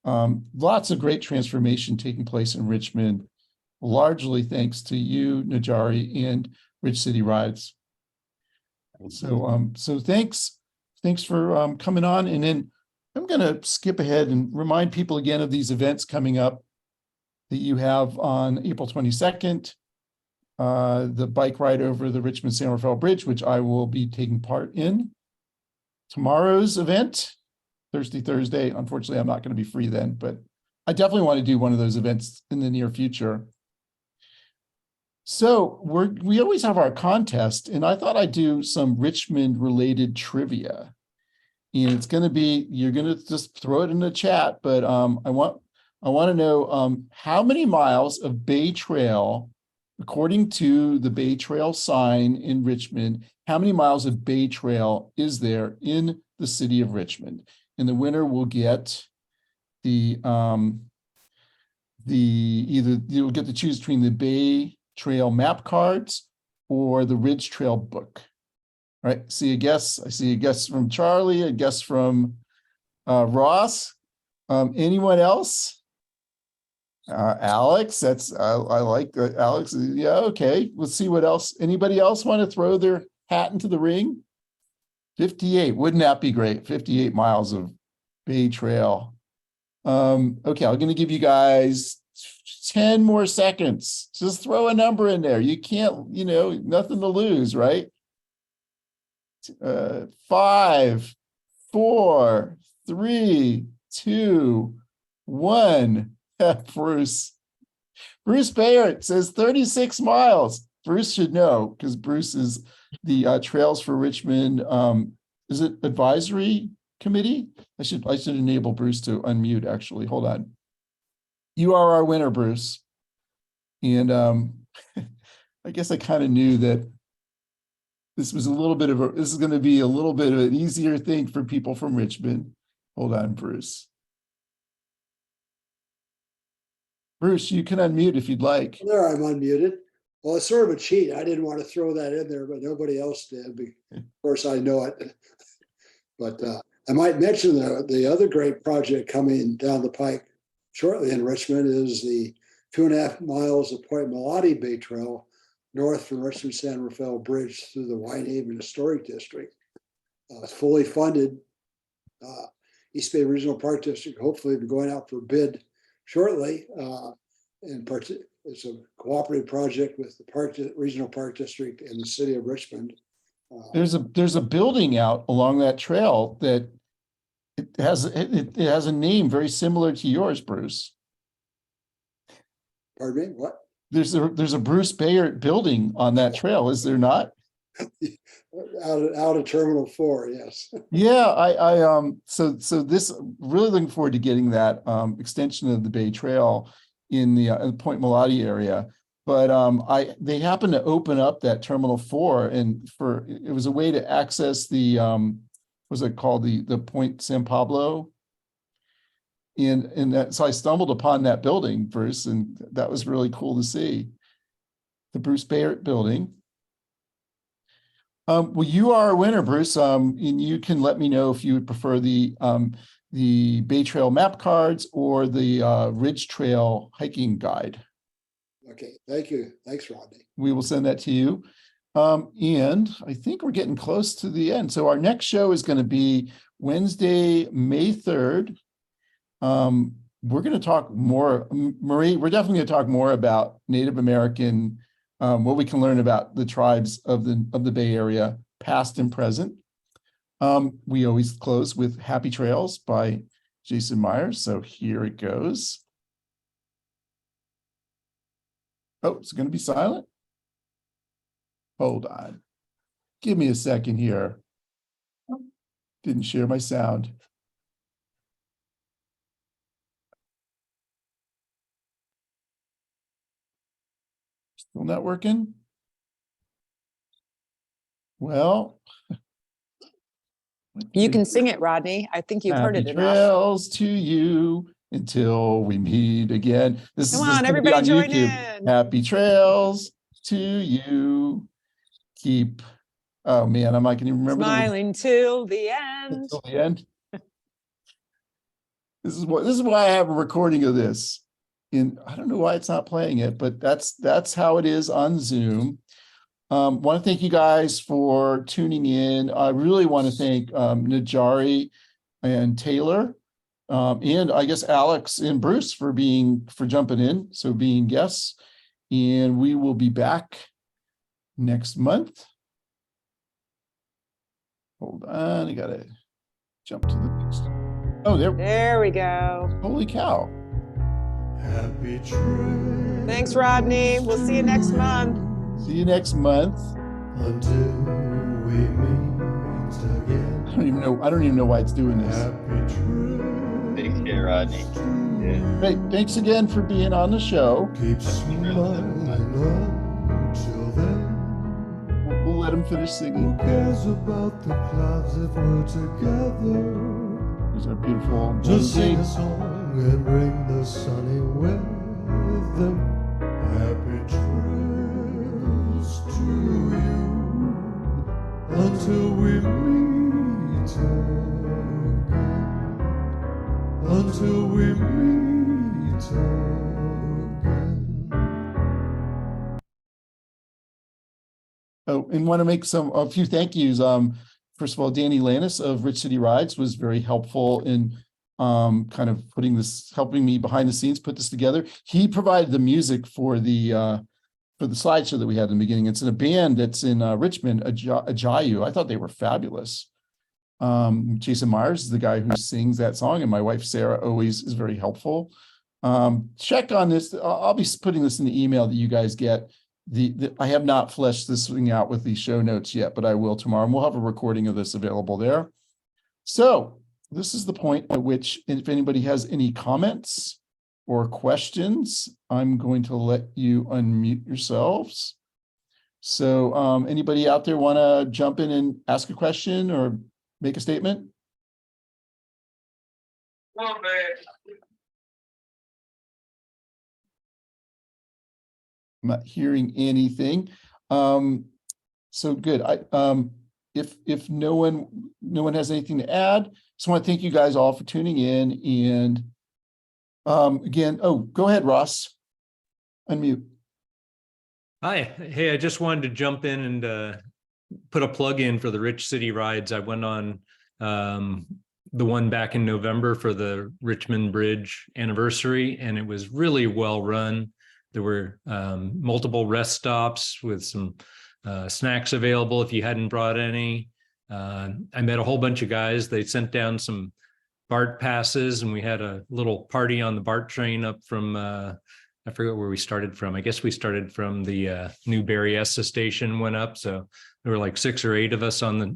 Lots of great transformation taking place in Richmond, largely thanks to you, Najari, and Rich City Rides. So thanks for coming on. And then I'm going to skip ahead and remind people again of these events coming up that you have on April 22nd, the bike ride over the Richmond San Rafael Bridge, which I will be taking part in. Tomorrow's event, Thursday. Unfortunately, I'm not going to be free then, but I definitely want to do one of those events in the near future. So we always have our contest, and I thought I'd do some Richmond related trivia. And it's going to be, you're going to just throw it in the chat, but I want to know how many miles of Bay Trail, according to the Bay Trail sign in Richmond, how many miles of Bay Trail is there in the city of Richmond? And the winner will get you'll get to choose between the Bay Trail map cards or the Ridge Trail book. All right, I see a guess from Charlie, a guess from Ross. Anyone else? Alex, I like Alex. Yeah, okay. Let's see what else. Anybody else want to throw their hat into the ring? 58, wouldn't that be great? 58 miles of Bay Trail. Okay, I'm going to give you guys 10 more seconds. Just throw a number in there. You can't, nothing to lose, right? 5, 4, 3, 2, 1. Bruce Bayard says 36 miles. Bruce should know, because Bruce is the Trails for Richmond. Is it advisory committee? I should enable Bruce to unmute, actually. Hold on. You are our winner, Bruce. And I guess I kind of knew that this is going to be a little bit of an easier thing for people from Richmond. Hold on, Bruce. Bruce, you can unmute if you'd like. There, I'm unmuted. Well, it's sort of a cheat. I didn't want to throw that in there, but nobody else did. Of course, I know it. But I might mention the other great project coming down the pike shortly in Richmond is the 2.5 miles of Point Melati Bay Trail north from Richmond San Rafael Bridge through the Whitehaven Historic District. It's fully funded. East Bay Regional Park District hopefully be going out for bid shortly. It's a cooperative project with the Regional Park District and the city of Richmond. There's a building out along that trail that it has a name very similar to yours, Bruce. Pardon me, what? There's a Bruce Bayard building on that trail, is there not? Out of Terminal 4, yes. Yeah, so this really looking forward to getting that extension of the Bay Trail in the Point Melati area. But they happened to open up that Terminal 4, and it was a way to access the what's it called, the Point San Pablo. So I stumbled upon that building, Bruce, and that was really cool to see. The Bruce Bayard building. Well, you are a winner, Bruce, and you can let me know if you would prefer the Bay Trail map cards or the Ridge Trail hiking guide. Okay, thank you. Thanks, Rodney. We will send that to you. And I think we're getting close to the end. So our next show is going to be Wednesday, May 3rd. We're going to talk more, Marie, we're definitely going to talk more about Native American, what we can learn about the tribes of the Bay Area, past and present. We always close with Happy Trails by Jason Myers. So here it goes. Oh, it's going to be silent. Hold on. Give me a second here. Didn't share my sound. Still not working? Well. You can sing it, Rodney. I think you've heard it Happy enough. trails to you until we meet again. This Come is on, gonna be everybody on join YouTube. in. Happy trails to you. Keep, oh man, I'm not gonna even remember Smiling till the end. until the end. This is why I have a recording of this. I don't know why it's not playing it, but that's how it is on Zoom. Want to thank you guys for tuning in. I really want to thank Najari and Taylor, and I guess Alex and Bruce for jumping in, so being guests. And we will be back next month. Hold on, I gotta jump to the next. Oh, There we go. holy cow. Happy trails. Thanks, Rodney. We'll see you next month. See you next month. Until we meet again. I don't even know why it's doing this. Happy trails. Take care, Rodney. Yeah. Hey, thanks again for being on the show. Keep smiling until then. We'll let him finish Who singing. cares about the clouds if we're together? There's our beautiful Just sing Wednesday. a song and bring the sunny weather. Happy trails to you until we meet again. Until we meet again. Oh, and want to make a few thank yous. First of all, Danny Lannis of Rich City Rides was very helpful in kind of helping me behind the scenes put this together. He provided the music for the slideshow that we had in the beginning. It's in a band that's in Richmond, Ajayu. I thought they were fabulous. Jason Myers is the guy who sings that song, and my wife Sarah always is very helpful. Check on this. I'll be putting this in the email that you guys get. I have not fleshed this thing out with the show notes yet, but I will tomorrow, and we'll have a recording of this available there. So this is the point at which, if anybody has any comments or questions, I'm going to let you unmute yourselves. So anybody out there want to jump in and ask a question or make a statement? I'm not hearing anything. So good. If no one has anything to add, just want to thank you guys all for tuning in. And again, oh, go ahead, Ross. Unmute. Hi, hey, I just wanted to jump in and put a plug in for the Rich City Rides. I went on the one back in November for the Richmond Bridge anniversary, and it was really well run. There were multiple rest stops with some snacks available if you hadn't brought any. I met a whole bunch of guys. They sent down some BART passes, and we had a little party on the BART train up from I forget where we started from. I guess we started from the new Berryessa station, went up. So there were like 6 or 8 of us on the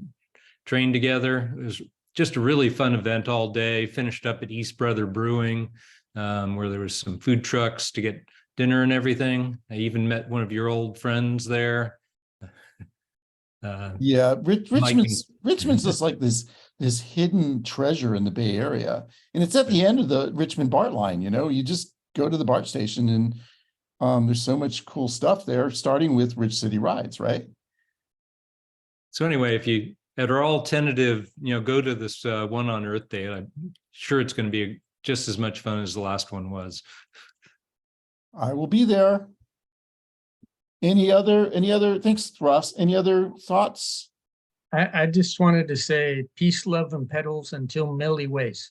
train together. It was just a really fun event all day. Finished up at East Brother Brewing, where there was some food trucks to get dinner and everything. I even met one of your old friends there. Yeah, Richmond's just like this hidden treasure in the Bay Area, and it's at the end of the Richmond BART line. You just go to the BART station, and there's so much cool stuff there, starting with Rich City Rides, right? So anyway, if you are all tentative, go to this one on Earth Day. I'm sure it's going to be just as much fun as the last one was. I will be there. Any other, thanks, Ross. Any other thoughts? I just wanted to say peace, love, and pedals until Millie ways.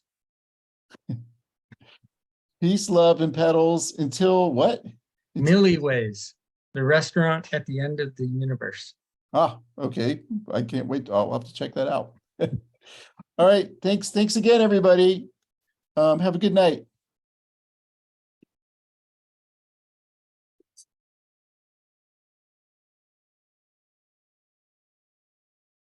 Peace, love, and pedals until what? Millie ways, the restaurant at the end of the universe. Ah, okay. I can't wait. I'll have to check that out. All right. Thanks again, everybody. Have a good night.